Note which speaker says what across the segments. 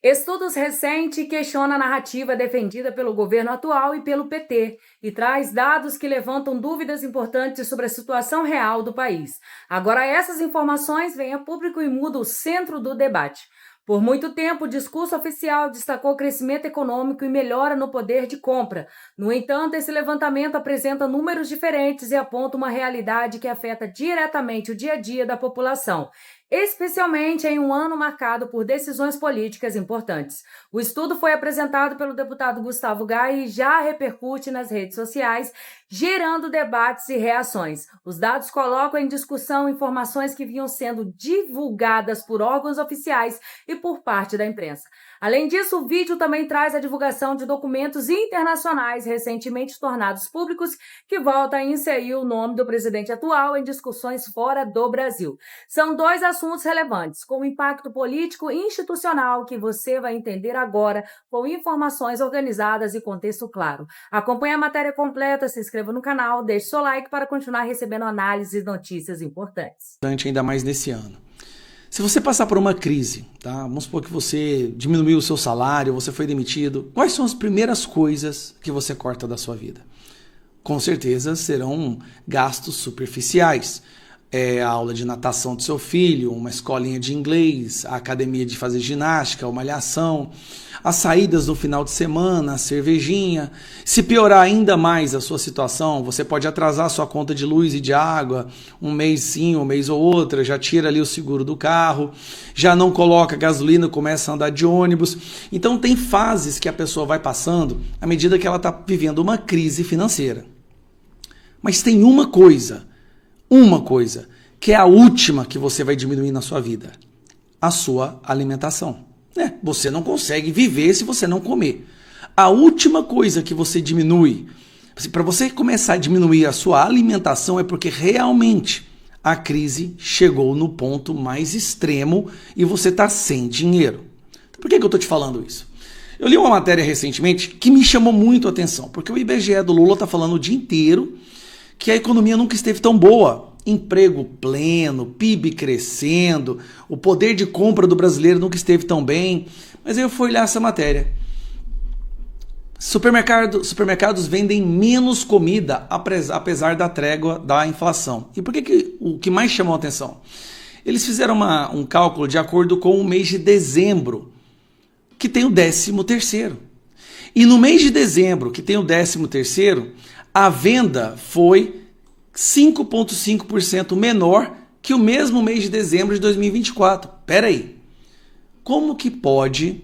Speaker 1: Estudos recentes questionam a narrativa defendida pelo governo atual e pelo PT e traz dados que levantam dúvidas importantes sobre a situação real do país. Agora, essas informações vêm a público e mudam o centro do debate. Por muito tempo, o discurso oficial destacou o crescimento econômico e melhora no poder de compra. No entanto, esse levantamento apresenta números diferentes e aponta uma realidade que afeta diretamente o dia a dia da população, especialmente em um ano marcado por decisões políticas importantes. O estudo foi apresentado pelo deputado Gustavo Gai e já repercute nas redes sociais, gerando debates e reações. Os dados colocam em discussão informações que vinham sendo divulgadas por órgãos oficiais e por parte da imprensa. Além disso, o vídeo também traz a divulgação de documentos internacionais recentemente tornados públicos que voltam a inserir o nome do presidente atual em discussões fora do Brasil. São dois assuntos relevantes, com impacto político e institucional que você vai entender agora, com informações organizadas e contexto claro. Acompanhe a matéria completa, se inscreva no canal, deixe seu like para continuar recebendo análises e notícias importantes.
Speaker 2: Ainda mais nesse ano. Se você passar por uma crise, tá? Vamos supor que você diminuiu o seu salário, você foi demitido, quais são as primeiras coisas que você corta da sua vida? Com certeza serão gastos superficiais. A aula de natação do seu filho, uma escolinha de inglês, a academia de fazer ginástica, uma malhação, as saídas no final de semana, a cervejinha. Se piorar ainda mais a sua situação, você pode atrasar a sua conta de luz e de água, um mês sim, um mês ou outra, já tira ali o seguro do carro, já não coloca gasolina, começa a andar de ônibus. Então tem fases que a pessoa vai passando à medida que ela está vivendo uma crise financeira. Mas tem uma coisa, que é a última que você vai diminuir na sua vida: a sua alimentação. Você não consegue viver se você não comer. A última coisa que você diminui, para você começar a diminuir a sua alimentação, é porque realmente a crise chegou no ponto mais extremo e você está sem dinheiro. Por que eu estou te falando isso? Eu li uma matéria recentemente que me chamou muito a atenção, porque o IBGE do Lula está falando o dia inteiro que a economia nunca esteve tão boa. Emprego pleno, PIB crescendo, o poder de compra do brasileiro nunca esteve tão bem. Mas aí eu fui olhar essa matéria. Supermercados vendem menos comida, apesar da trégua da inflação. E por que o que mais chamou a atenção? Eles fizeram um cálculo de acordo com o mês de dezembro, que tem o 13º. E no mês de dezembro, que tem o 13º, a venda foi 5,5% menor que o mesmo mês de dezembro de 2024. Pera aí, como que pode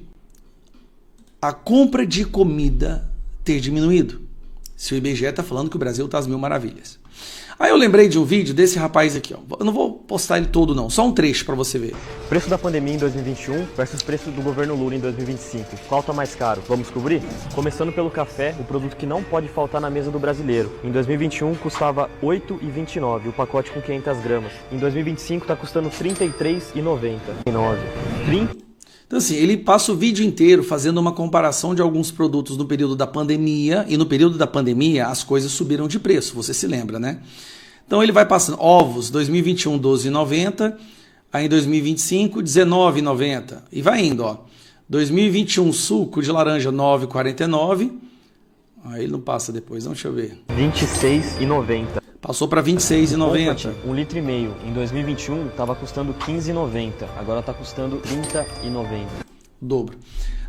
Speaker 2: a compra de comida ter diminuído? Se o IBGE está falando que o Brasil está às mil maravilhas. Aí eu lembrei de um vídeo desse rapaz aqui, ó. Eu não vou postar ele todo não, só um trecho para você ver.
Speaker 3: Preço da pandemia em 2021 versus preço do governo Lula em 2025. Qual tá mais caro? Vamos descobrir? Começando pelo café, o produto que não pode faltar na mesa do brasileiro. Em 2021 custava R$ 8,29 o pacote com 500 gramas. Em 2025 está custando R$ 33,90.
Speaker 2: Então assim, ele passa o vídeo inteiro fazendo uma comparação de alguns produtos no período da pandemia, e no período da pandemia as coisas subiram de preço, você se lembra, né? Então ele vai passando ovos, 2021 R$12,90, aí em 2025 R$19,90, e vai indo, ó. 2021 suco de laranja R$9,49, aí ele não passa depois, não, deixa eu ver.
Speaker 3: R$26,90.
Speaker 2: Passou para R$26,90.
Speaker 3: 1,5 litro. Em 2021 estava custando R$15,90. Agora está custando R$30,90.
Speaker 2: Dobro.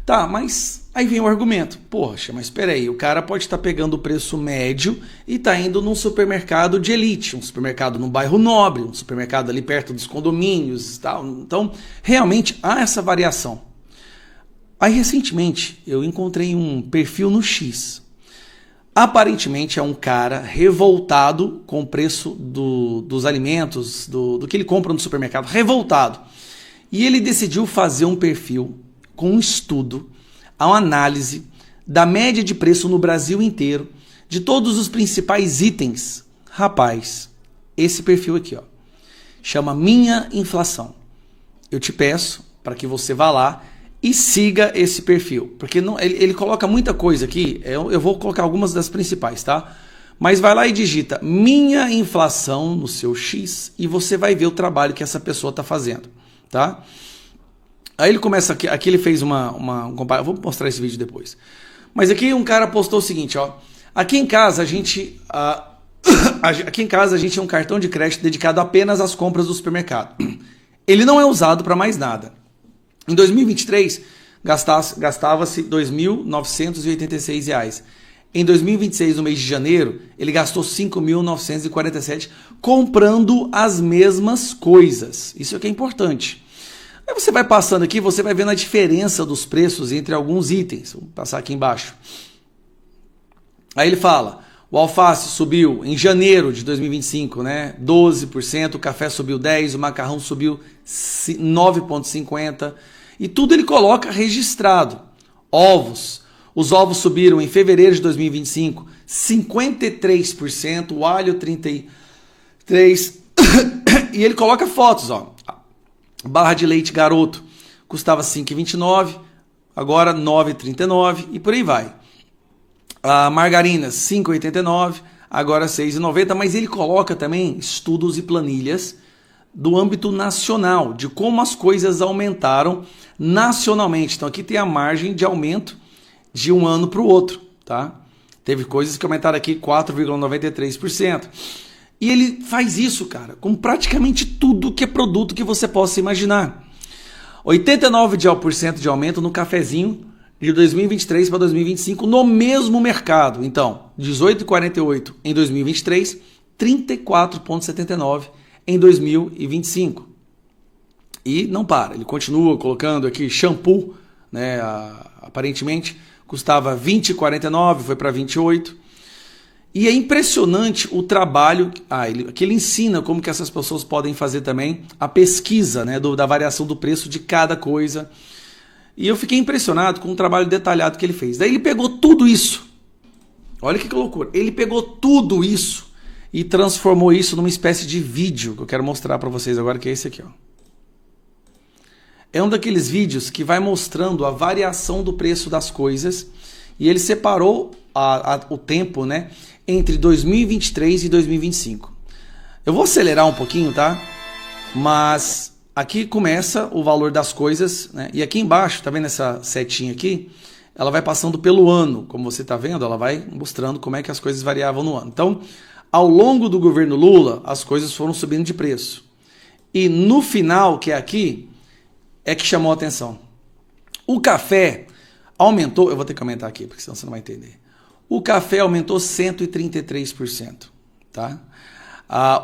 Speaker 2: Tá, mas aí vem o argumento. Poxa, mas espera aí, o cara pode estar pegando o preço médio e tá indo num supermercado de elite, um supermercado num bairro nobre, um supermercado ali perto dos condomínios e tal. Então, realmente há essa variação. Aí, recentemente, eu encontrei um perfil no X. Aparentemente é um cara revoltado com o preço dos alimentos, do que ele compra no supermercado, revoltado. E ele decidiu fazer um perfil com um estudo, uma análise da média de preço no Brasil inteiro, de todos os principais itens. Rapaz, esse perfil aqui, ó, chama Minha Inflação. Eu te peço para que você vá lá e siga esse perfil, porque não, ele coloca muita coisa aqui, eu vou colocar algumas das principais, tá? Mas vai lá e digita Minha Inflação no seu X e você vai ver o trabalho que essa pessoa está fazendo, tá? Aí ele começa aqui ele fez um comparação. Vou mostrar esse vídeo depois. Mas aqui um cara postou o seguinte, ó. Aqui em casa a gente tem um cartão de crédito dedicado apenas às compras do supermercado. Ele não é usado para mais nada. Em 2023, gastava-se R$ 2.986. Em 2026, no mês de janeiro, ele gastou R$ 5.947 comprando as mesmas coisas. Isso é que é importante. Aí você vai passando aqui, você vai vendo a diferença dos preços entre alguns itens. Vou passar aqui embaixo. Aí ele fala, o alface subiu em janeiro de 2025, né, 12%, o café subiu 10%, o macarrão subiu 9,50%, e tudo ele coloca registrado. Ovos, os ovos subiram em fevereiro de 2025, 53%, o alho 33%, e ele coloca fotos, ó. Barra de leite Garoto custava R$ 5,29, agora R$ 9,39 e por aí vai. A margarina R$ 5,89, agora R$ 6,90, mas ele coloca também estudos e planilhas do âmbito nacional, de como as coisas aumentaram nacionalmente. Então aqui tem a margem de aumento de um ano para o outro, tá? Teve coisas que aumentaram aqui 4,93%. E ele faz isso, cara, com praticamente tudo que é produto que você possa imaginar. 89% de aumento no cafezinho de 2023 para 2025 no mesmo mercado. Então, 18,48 em 2023, 34,79 em 2025. E não para, ele continua colocando aqui shampoo, né, aparentemente custava 20,49, foi para 28. E é impressionante o trabalho, que ele ensina como que essas pessoas podem fazer também a pesquisa, né, da variação do preço de cada coisa. E eu fiquei impressionado com o trabalho detalhado que ele fez. Daí ele pegou tudo isso, olha que loucura, ele pegou tudo isso e transformou isso numa espécie de vídeo que eu quero mostrar para vocês agora, que é esse aqui, ó. É um daqueles vídeos que vai mostrando a variação do preço das coisas e ele separou o tempo, né, entre 2023 e 2025. Eu vou acelerar um pouquinho, tá? Mas aqui começa o valor das coisas, né? E aqui embaixo, tá vendo essa setinha aqui? Ela vai passando pelo ano, como você tá vendo, ela vai mostrando como é que as coisas variavam no ano. Então, ao longo do governo Lula, as coisas foram subindo de preço. E no final, que é aqui, é que chamou a atenção. O café aumentou, eu vou ter que aumentar aqui, porque senão você não vai entender. O café aumentou 133%, tá?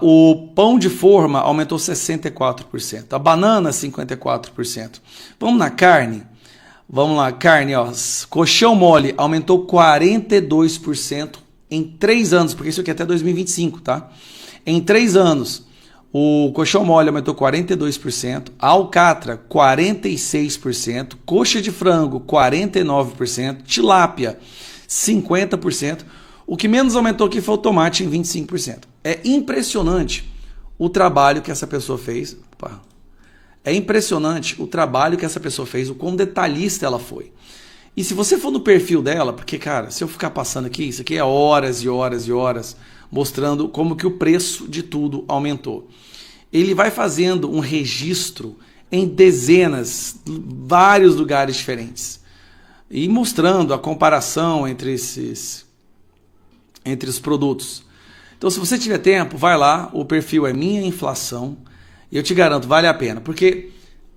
Speaker 2: O pão de forma aumentou 64%, a banana 54%. Vamos na carne? Vamos lá, carne, ó, colchão mole aumentou 42% em 3 anos, porque isso aqui é até 2025, tá? Em 3 anos, o colchão mole aumentou 42%, a alcatra 46%, coxa de frango 49%, tilápia 50%. O que menos aumentou aqui foi o tomate em 25%. É impressionante o trabalho que essa pessoa fez. Opa. É impressionante o trabalho que essa pessoa fez, o quão detalhista ela foi. E se você for no perfil dela, porque, cara, se eu ficar passando aqui, isso aqui é horas e horas e horas, mostrando como que o preço de tudo aumentou. Ele vai fazendo um registro em dezenas, vários lugares diferentes. E mostrando a comparação entre os produtos. Então, se você tiver tempo, vai lá, o perfil é Minha Inflação, e eu te garanto, vale a pena, porque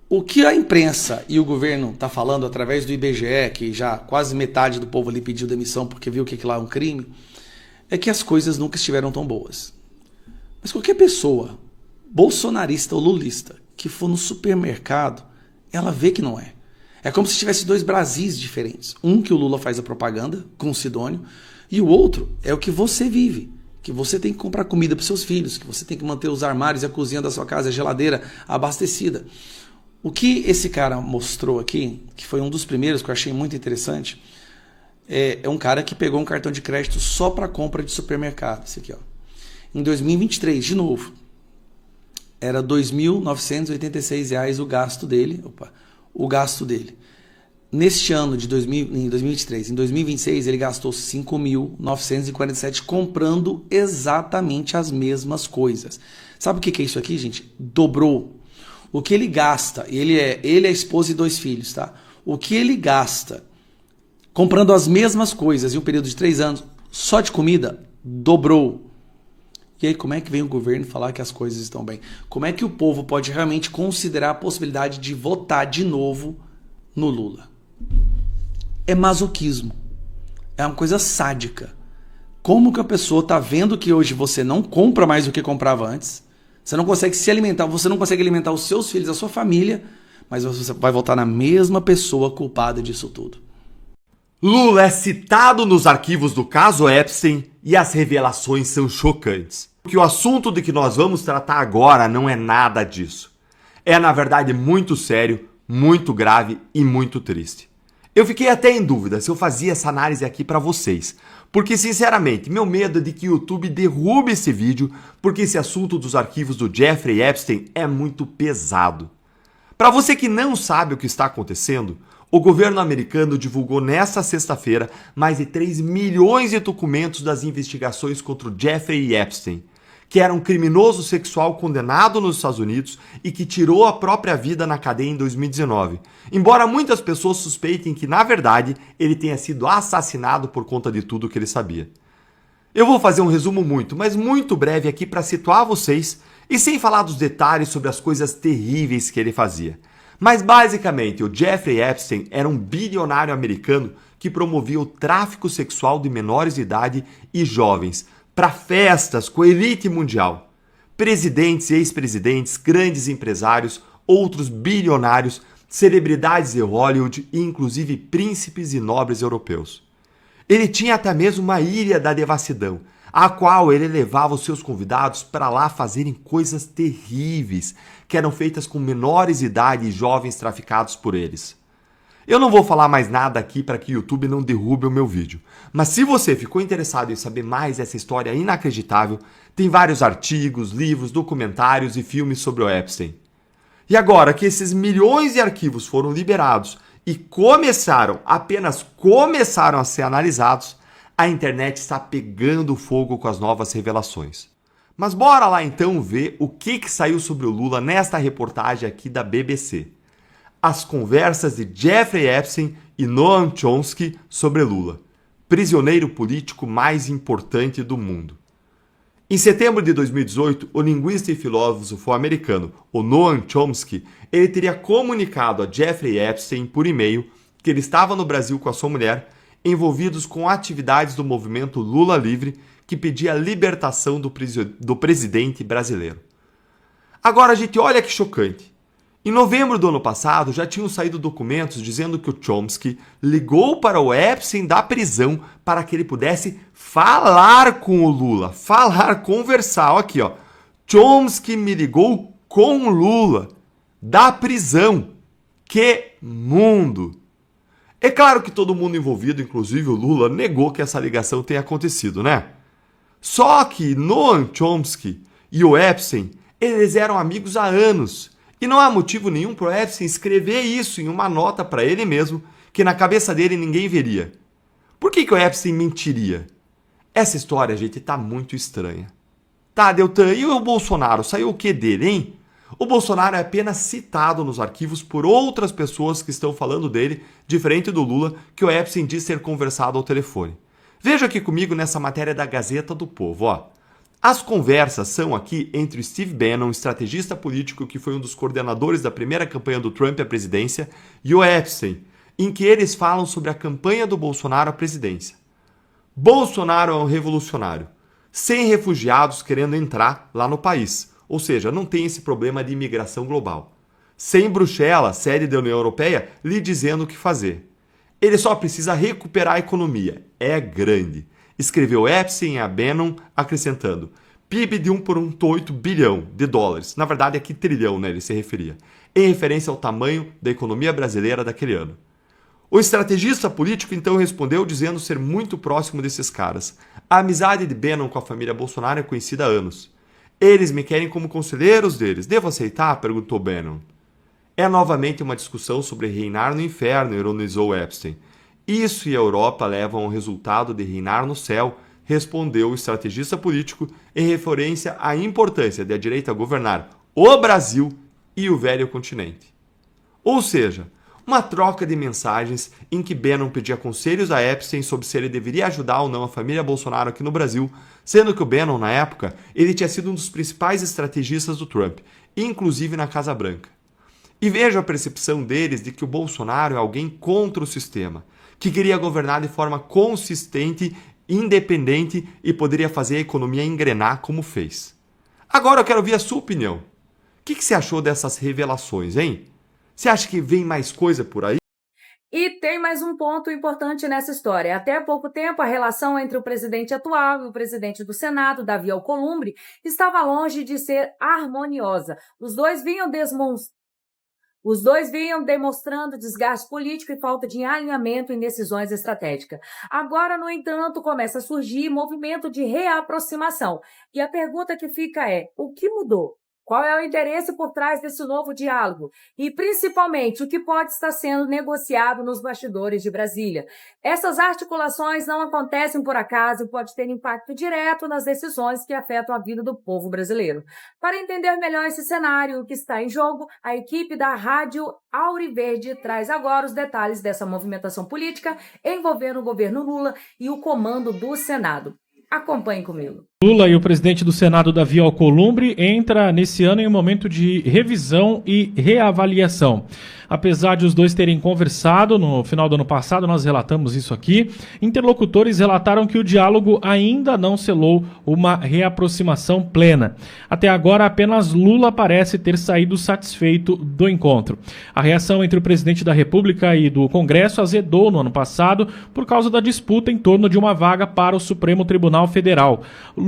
Speaker 2: o que a imprensa e o governo está falando através do IBGE, que já quase metade do povo ali pediu demissão porque viu que aquilo lá é um crime, é que as coisas nunca estiveram tão boas. Mas qualquer pessoa, bolsonarista ou lulista, que for no supermercado, ela vê que não é. É como se tivesse 2 Brasis diferentes. Um que o Lula faz a propaganda com o Sidônio e o outro é o que você vive. Que você tem que comprar comida para seus filhos, que você tem que manter os armários e a cozinha da sua casa, a geladeira abastecida. O que esse cara mostrou aqui, que foi um dos primeiros que eu achei muito interessante, é um cara que pegou um cartão de crédito só para compra de supermercado. Esse aqui, ó. Em 2023, de novo, era R$ 2.986 o gasto dele. O gasto dele. Neste ano de 2023, em 2026, ele gastou 5.947 comprando exatamente as mesmas coisas. Sabe o que é isso aqui, gente? Dobrou. O que ele gasta, ele é a esposa e 2 filhos, tá? O que ele gasta comprando as mesmas coisas em um período de 3 anos, só de comida, dobrou. E aí, como é que vem o governo falar que as coisas estão bem? Como é que o povo pode realmente considerar a possibilidade de votar de novo no Lula? É masoquismo. É uma coisa sádica. Como que a pessoa tá vendo que hoje você não compra mais do que comprava antes? Você não consegue se alimentar, você não consegue alimentar os seus filhos, a sua família, mas você vai votar na mesma pessoa culpada disso tudo.
Speaker 4: Lula é citado nos arquivos do caso Epstein e as revelações são chocantes. Porque o assunto de que nós vamos tratar agora não é nada disso. É, na verdade, muito sério, muito grave e muito triste. Eu fiquei até em dúvida se eu fazia essa análise aqui pra vocês. Porque, sinceramente, meu medo é de que o YouTube derrube esse vídeo, porque esse assunto dos arquivos do Jeffrey Epstein é muito pesado. Para você que não sabe o que está acontecendo, o governo americano divulgou nesta sexta-feira mais de 3 milhões de documentos das investigações contra o Jeffrey Epstein, que era um criminoso sexual condenado nos Estados Unidos e que tirou a própria vida na cadeia em 2019. Embora muitas pessoas suspeitem que, na verdade, ele tenha sido assassinado por conta de tudo que ele sabia. Eu vou fazer um resumo mas muito breve aqui para situar vocês e sem falar dos detalhes sobre as coisas terríveis que ele fazia. Mas basicamente, o Jeffrey Epstein era um bilionário americano que promovia o tráfico sexual de menores de idade e jovens para festas com a elite mundial. Presidentes e ex-presidentes, grandes empresários, outros bilionários, celebridades de Hollywood e inclusive príncipes e nobres europeus. Ele tinha até mesmo uma ilha da devassidão, a qual ele levava os seus convidados para lá fazerem coisas terríveis, que eram feitas com menores de idade e jovens traficados por eles. Eu não vou falar mais nada aqui para que o YouTube não derrube o meu vídeo, mas se você ficou interessado em saber mais dessa história inacreditável, tem vários artigos, livros, documentários e filmes sobre o Epstein. E agora que esses milhões de arquivos foram liberados e apenas começaram a ser analisados, a internet está pegando fogo com as novas revelações. Mas bora lá então ver o que saiu sobre o Lula nesta reportagem aqui da BBC. As conversas de Jeffrey Epstein e Noam Chomsky sobre Lula, prisioneiro político mais importante do mundo. Em setembro de 2018, o linguista e filósofo americano, o Noam Chomsky, ele teria comunicado a Jeffrey Epstein por e-mail que ele estava no Brasil com a sua mulher, envolvidos com atividades do movimento Lula Livre, que pedia a libertação do presidente brasileiro. Agora, gente, olha que chocante. Em novembro do ano passado, já tinham saído documentos dizendo que o Chomsky ligou para o Epstein da prisão para que ele pudesse falar com o Lula. Conversar. Olha aqui, ó. Chomsky me ligou com o Lula da prisão. Que mundo! É claro que todo mundo envolvido, inclusive o Lula, negou que essa ligação tenha acontecido, né? Só que Noam Chomsky e o Epstein, eles eram amigos há anos. E não há motivo nenhum para o Epstein escrever isso em uma nota para ele mesmo, que na cabeça dele ninguém veria. Por que o Epstein mentiria? Essa história, gente, tá muito estranha. Tá, Deltan, e o Bolsonaro? Saiu o que dele, hein? O Bolsonaro é apenas citado nos arquivos por outras pessoas que estão falando dele, diferente do Lula, que o Epstein diz ter conversado ao telefone. Veja aqui comigo nessa matéria da Gazeta do Povo, ó. As conversas são aqui entre o Steve Bannon, estrategista político que foi um dos coordenadores da primeira campanha do Trump à presidência, e o Epstein, em que eles falam sobre a campanha do Bolsonaro à presidência. Bolsonaro é um revolucionário, sem refugiados querendo entrar lá no país, ou seja, não tem esse problema de imigração global. Sem Bruxelas, sede da União Europeia, lhe dizendo o que fazer. Ele só precisa recuperar a economia. É grande. Escreveu Epstein a Bannon, acrescentando PIB de 1,8 bilhão de dólares. Na verdade, aqui trilhão, né, ele se referia. Em referência ao tamanho da economia brasileira daquele ano. O estrategista político então respondeu dizendo ser muito próximo desses caras. A amizade de Bannon com a família Bolsonaro é conhecida há anos. Eles me querem como conselheiros deles. Devo aceitar? Perguntou Bannon. É novamente uma discussão sobre reinar no inferno, ironizou Epstein. Isso e a Europa levam ao resultado de reinar no céu, respondeu o estrategista político em referência à importância da direita governar o Brasil e o velho continente. Ou seja, uma troca de mensagens em que Bannon pedia conselhos a Epstein sobre se ele deveria ajudar ou não a família Bolsonaro aqui no Brasil, sendo que o Bannon, na época, ele tinha sido um dos principais estrategistas do Trump, inclusive na Casa Branca. E vejo a percepção deles de que o Bolsonaro é alguém contra o sistema, que queria governar de forma consistente, independente e poderia fazer a economia engrenar como fez. Agora eu quero ouvir a sua opinião. O que você achou dessas revelações, hein? Você acha que vem mais coisa por aí?
Speaker 1: E tem mais um ponto importante nessa história. Até há pouco tempo, a relação entre o presidente atual e o presidente do Senado, Davi Alcolumbre, estava longe de ser harmoniosa. Os dois vinham demonstrando desgaste político e falta de alinhamento em decisões estratégicas. Agora, no entanto, começa a surgir movimento de reaproximação. E a pergunta que fica é: o que mudou? Qual é o interesse por trás desse novo diálogo? E, principalmente, o que pode estar sendo negociado nos bastidores de Brasília? Essas articulações não acontecem por acaso e pode ter impacto direto nas decisões que afetam a vida do povo brasileiro. Para entender melhor esse cenário, o que está em jogo, a equipe da Rádio Auriverde traz agora os detalhes dessa movimentação política envolvendo o governo Lula e o comando do Senado. Acompanhe comigo.
Speaker 5: Lula e o presidente do Senado, Davi Alcolumbre, entra nesse ano em um momento de revisão e reavaliação. Apesar de os dois terem conversado no final do ano passado, nós relatamos isso aqui, interlocutores relataram que o diálogo ainda não selou uma reaproximação plena. Até agora, apenas Lula parece ter saído satisfeito do encontro. A reação entre o presidente da República e do Congresso azedou no ano passado por causa da disputa em torno de uma vaga para o Supremo Tribunal Federal.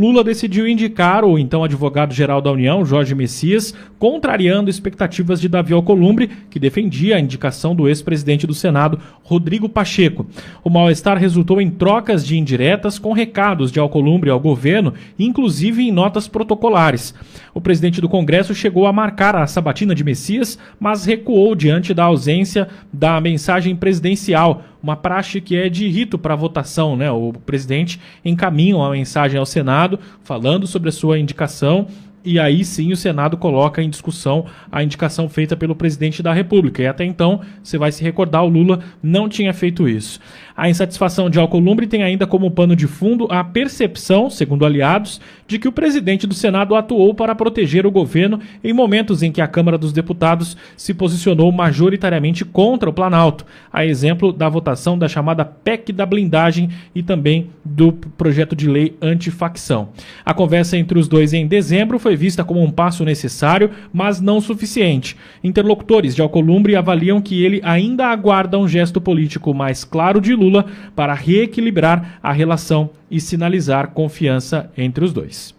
Speaker 5: Lula decidiu indicar o então advogado-geral da União, Jorge Messias, contrariando expectativas de Davi Alcolumbre, que defendia a indicação do ex-presidente do Senado, Rodrigo Pacheco. O mal-estar resultou em trocas de indiretas com recados de Alcolumbre ao governo, inclusive em notas protocolares. O presidente do Congresso chegou a marcar a sabatina de Messias, mas recuou diante da ausência da mensagem presidencial, uma praxe que é de rito para votação, né? O presidente encaminha uma mensagem ao Senado falando sobre a sua indicação e aí sim o Senado coloca em discussão a indicação feita pelo presidente da República. E até então, você vai se recordar, o Lula não tinha feito isso. A insatisfação de Alcolumbre tem ainda como pano de fundo a percepção, segundo aliados, de que o presidente do Senado atuou para proteger o governo em momentos em que a Câmara dos Deputados se posicionou majoritariamente contra o Planalto, a exemplo da votação da chamada PEC da blindagem e também do projeto de lei antifacção. A conversa entre os dois em dezembro foi vista como um passo necessário, mas não suficiente. Interlocutores de Alcolumbre avaliam que ele ainda aguarda um gesto político mais claro de Lula para reequilibrar a relação e sinalizar confiança entre os dois.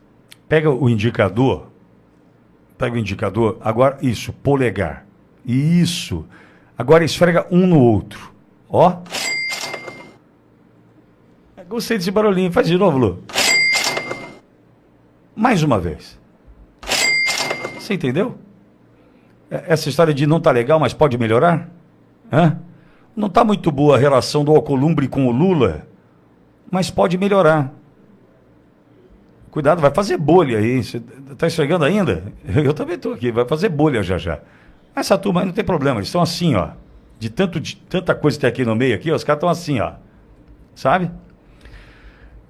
Speaker 6: Pega o indicador, agora isso, polegar, isso, agora esfrega um no outro, ó. Gostei desse barulhinho, faz de novo, Lu. Mais uma vez. Você entendeu? Essa história de não tá legal, mas pode melhorar? Hã? Não tá muito boa a relação do Alcolumbre com o Lula, mas pode melhorar. Cuidado, vai fazer bolha aí. Você tá esfregando ainda? Eu também tô aqui, vai fazer bolha já já. Essa turma aí não tem problema, eles estão assim, ó. De tanta coisa que tem aqui no meio, aqui, ó, os caras estão assim, ó. Sabe?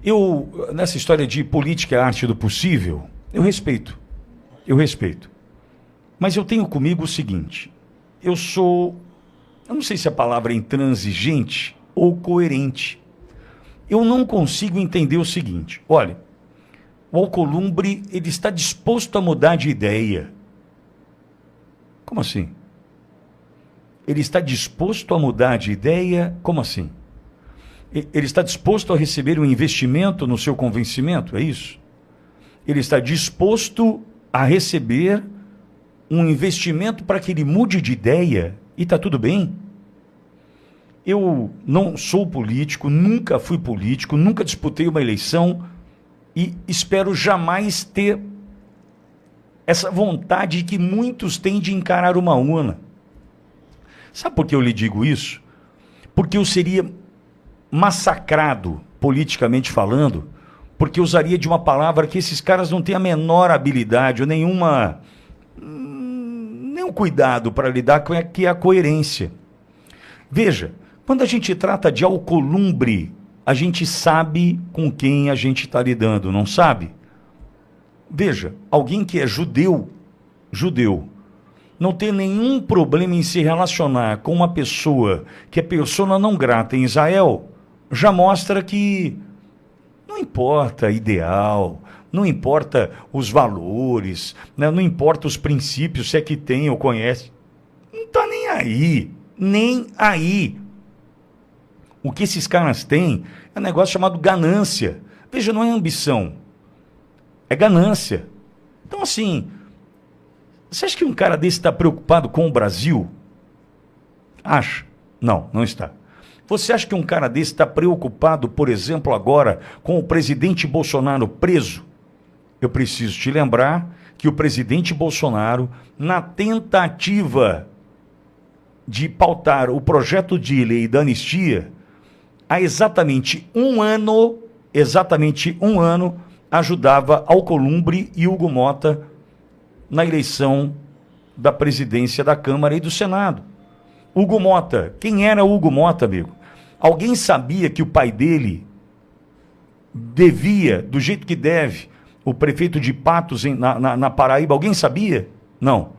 Speaker 6: Eu, nessa história de política é a arte do possível, eu respeito. Mas eu tenho comigo o seguinte, eu não sei se a palavra é intransigente ou coerente. Eu não consigo entender o seguinte, olha, o Alcolumbre, ele está disposto a mudar de ideia. Como assim? Ele está disposto a mudar de ideia? Como assim? Ele está disposto a receber um investimento no seu convencimento? É isso? Ele está disposto a receber um investimento para que ele mude de ideia? E está tudo bem? Eu não sou político, nunca fui político, nunca disputei uma eleição e espero jamais ter essa vontade que muitos têm de encarar uma urna. Sabe por que eu lhe digo isso? Porque eu seria massacrado, politicamente falando, porque eu usaria de uma palavra que esses caras não têm a menor habilidade ou nenhum um cuidado para lidar com que é a coerência. Veja, quando a gente trata de Alcolumbre, a gente sabe com quem a gente está lidando, não sabe? Veja, alguém que é judeu, não tem nenhum problema em se relacionar com uma pessoa que é persona não grata em Israel, já mostra que não importa ideal, não importa os valores, né? Não importa os princípios, se é que tem ou conhece. Não está nem aí, nem aí. O que esses caras têm é um negócio chamado ganância. Veja, não é ambição, é ganância. Então, assim, você acha que um cara desse está preocupado com o Brasil? Acha? Não, não está. Você acha que um cara desse está preocupado, por exemplo, agora com o presidente Bolsonaro preso? Eu preciso te lembrar que o presidente Bolsonaro, na tentativa de pautar o projeto de lei da anistia, há exatamente um ano, ajudava Alcolumbre e Hugo Motta na eleição da presidência da Câmara e do Senado. Hugo Motta, quem era Hugo Motta, amigo? Alguém sabia que o pai dele devia, do jeito que deve, o prefeito de Patos na Paraíba? Alguém sabia? Não.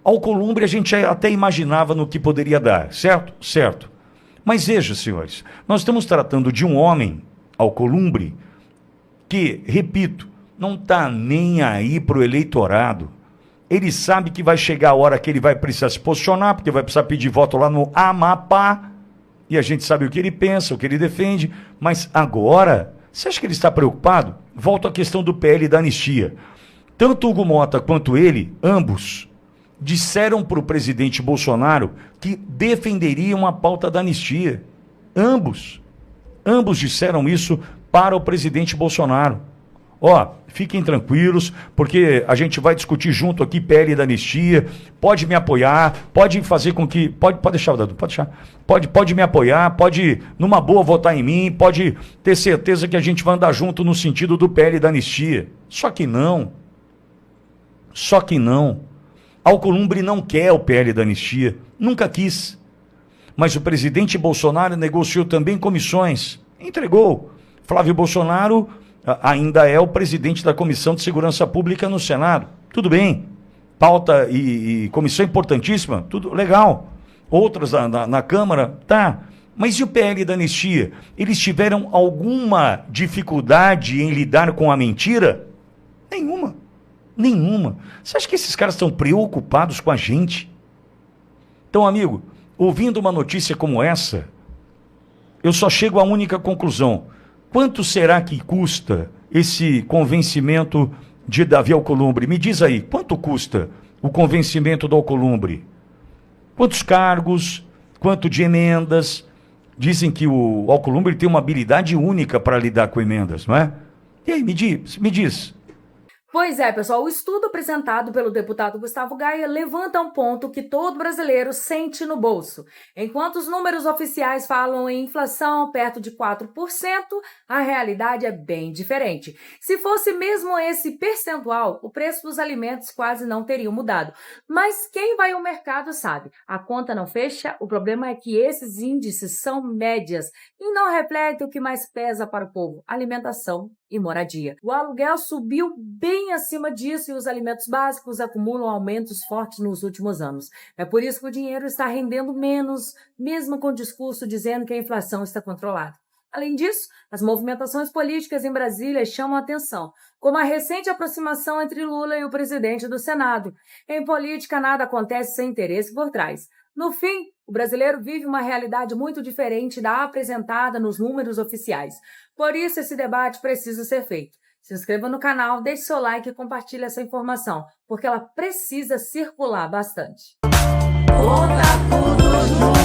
Speaker 6: Alcolumbre a gente até imaginava no que poderia dar, certo? Certo. Mas veja, senhores, nós estamos tratando de um homem, Alcolumbre, que, repito, não está nem aí para o eleitorado. Ele sabe que vai chegar a hora que ele vai precisar se posicionar, porque vai precisar pedir voto lá no Amapá, e a gente sabe o que ele pensa, o que ele defende, mas agora, você acha que ele está preocupado? Volto à questão do PL da anistia. Tanto Hugo Motta quanto ele, ambos, disseram para o presidente Bolsonaro que defenderiam a pauta da anistia. Ambos disseram isso para o presidente Bolsonaro. Ó, fiquem tranquilos, porque a gente vai discutir junto aqui PL da anistia, pode me apoiar, pode fazer com que... Pode deixar, Dadu, pode deixar. Pode me apoiar, pode, numa boa, votar em mim, pode ter certeza que a gente vai andar junto no sentido do PL da anistia. Só que não. Alcolumbre não quer o PL da anistia, nunca quis. Mas o presidente Bolsonaro negociou também comissões, entregou. Flávio Bolsonaro ainda é o presidente da Comissão de Segurança Pública no Senado. Tudo bem. Pauta e comissão importantíssima, tudo legal. Outras na Câmara, tá. Mas e o PL da anistia? Eles tiveram alguma dificuldade em lidar com a mentira? Nenhuma. Você acha que esses caras estão preocupados com a gente? Então, amigo, ouvindo uma notícia como essa, eu só chego à única conclusão. Quanto será que custa esse convencimento de Davi Alcolumbre? Me diz aí, quanto custa o convencimento do Alcolumbre? Quantos cargos? Quanto de emendas? Dizem que o Alcolumbre tem uma habilidade única para lidar com emendas, não é? E aí, me diz.
Speaker 1: Pois é, pessoal, o estudo apresentado pelo deputado Gustavo Gaia levanta um ponto que todo brasileiro sente no bolso. Enquanto os números oficiais falam em inflação perto de 4%, a realidade é bem diferente. Se fosse mesmo esse percentual, o preço dos alimentos quase não teria mudado. Mas quem vai ao mercado sabe, a conta não fecha, o problema é que esses índices são médias e não refletem o que mais pesa para o povo, alimentação e moradia. O aluguel subiu bem acima disso e os alimentos básicos acumulam aumentos fortes nos últimos anos. É por isso que o dinheiro está rendendo menos, mesmo com o discurso dizendo que a inflação está controlada. Além disso, as movimentações políticas em Brasília chamam a atenção, como a recente aproximação entre Lula e o presidente do Senado. Em política, nada acontece sem interesse por trás. No fim, o brasileiro vive uma realidade muito diferente da apresentada nos números oficiais. Por isso, esse debate precisa ser feito. Se inscreva no canal, deixe seu like e compartilhe essa informação, porque ela precisa circular bastante. Conta tudo junto.